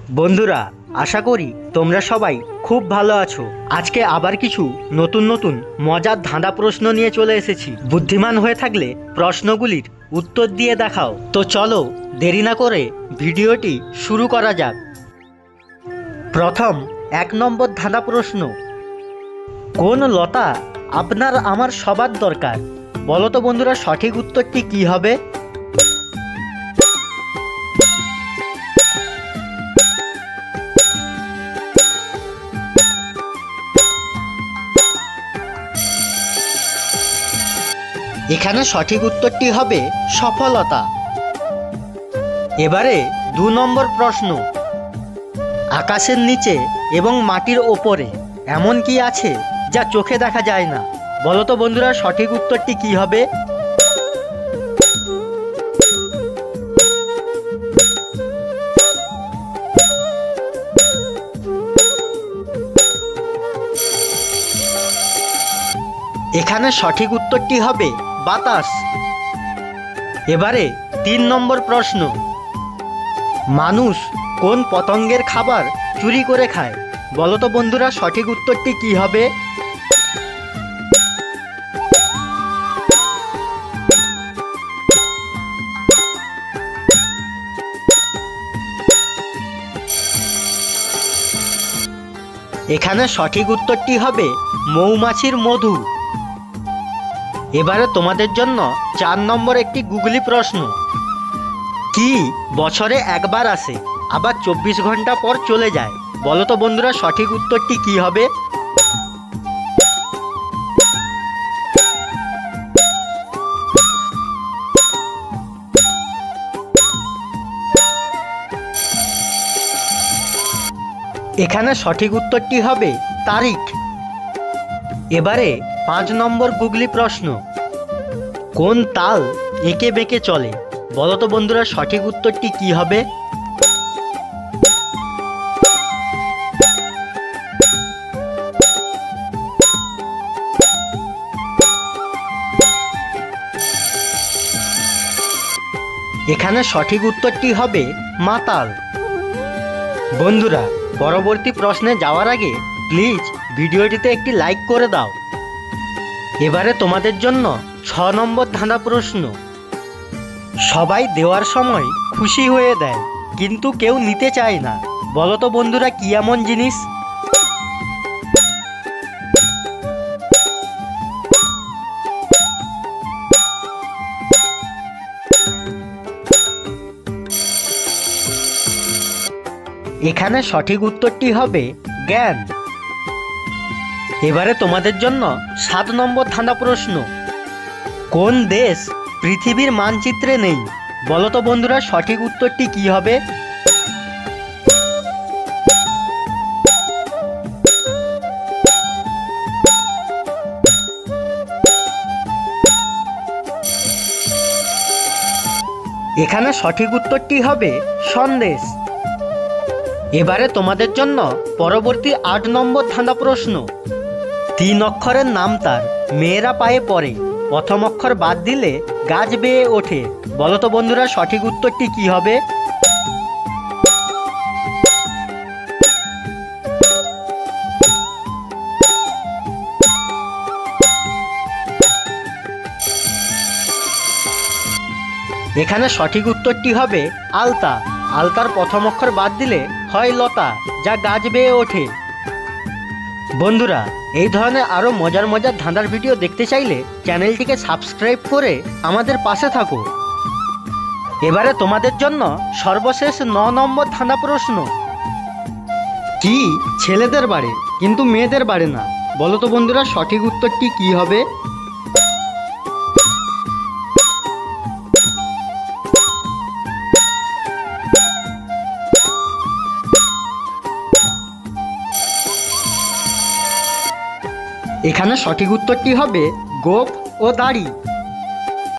বন্ধুরা, আশা করি তোমরা সবাই খুব ভালো আছো। আজকে আবার কিছু নতুন নতুন মজার ধাঁধা প্রশ্ন নিয়ে চলে এসেছি। বুদ্ধিমান হয়ে থাকলে প্রশ্নগুলির উত্তর দিয়ে দেখাও। তো চলো দেরি না করে ভিডিওটি শুরু করা যাক। প্রথম 1 নম্বর ধাঁধা প্রশ্ন, কোন লতা আপনার আমার সবার দরকার? বলো তো বন্ধুরা, সঠিক উত্তরটি কি হবে? এখানে সঠিক উত্তরটি হবে সফলতা। এবারে 2 নম্বর প্রশ্ন, আকাশের নিচে এবং মাটির ওপরে এমন কি আছে যা চোখে দেখা যায় না? বলো তো বন্ধুরা, সঠিক উত্তরটি কি হবে? এখানে সঠিক উত্তরটি হবে বাতাস। এবারে 3 নম্বর প্রশ্ন, মানুষ কোন পতঙ্গের খাবার চুরি করে খায়? বলো তো বন্ধুরা, সঠিক উত্তরটি কি হবে? এখানে সঠিক উত্তরটি হবে মৌমাছির মধু। এবারে তোমাদের জন্য 4 নম্বর একটি গুগলি প্রশ্ন, কি বছরে একবার আসে আবার 24 ঘন্টা পর চলে যায়? বলো তো বন্ধুরা, সঠিক উত্তরটি কি হবে? এখানে সঠিক উত্তরটি হবে তারিখ। এবারে 5 নম্বর গুগলি প্রশ্ন, কোন তাল এঁকে বেঁকে চলে? বলো তো বন্ধুরা, সঠিক উত্তরটি কি হবে? এখানে সঠিক উত্তরটি হবে মাতাল। বন্ধুরা, পরবর্তী প্রশ্নে যাওয়ার আগে প্লিজ ভিডিওটিতে একটি লাইক করে দাও। এবারে তোমাদের জন্য 6 নম্বর ধাঁধা প্রশ্ন, সবাই দেওয়ার সময় খুশি হয়ে দেয় কিন্তু কেউ নিতে চায় না। বলো তো বন্ধুরা, কি এমন জিনিস? এখানে সঠিক উত্তরটি হবে জ্ঞান। এবারে তোমাদের জন্য 7 নম্বর ধাঁধা প্রশ্ন, কোন দেশ পৃথিবীর মানচিত্রে নেই? বলো তো বন্ধুরা, সঠিক উত্তরটি কি হবে? এখানে সঠিক উত্তরটি হবে সন্দেশ। এবারে তোমাদের জন্য পরবর্তী 8 নম্বর ধাঁধা প্রশ্ন, 3 অক্ষরের নাম তার, মেয়েরা পায়ে পড়ে, প্রথম অক্ষর বাদ দিলে গাছ বেয়ে ওঠে। বলো তো বন্ধুরা, সঠিক উত্তরটি কি হবে? এখানে সঠিক উত্তরটি হবে আলতা। আলতার প্রথম অক্ষর বাদ দিলে হয় লতা, যা গাছ বেয়ে ওঠে। বন্ধুরা, এই ধরনের আরও মজার মজার ধাঁধার ভিডিও দেখতে চাইলে চ্যানেলটিকে সাবস্ক্রাইব করে আমাদের পাশে থাকো। এবারে তোমাদের জন্য সর্বশেষ 9 নম্বর ধাঁধা প্রশ্ন, কি ছেলেদের বাড়ে কিন্তু মেয়েদের বাড়ে না? বলো তো বন্ধুরা, সঠিক উত্তরটি কি হবে? এখানে সঠিক উত্তরটি হবে গোঁফ ও দাড়ি।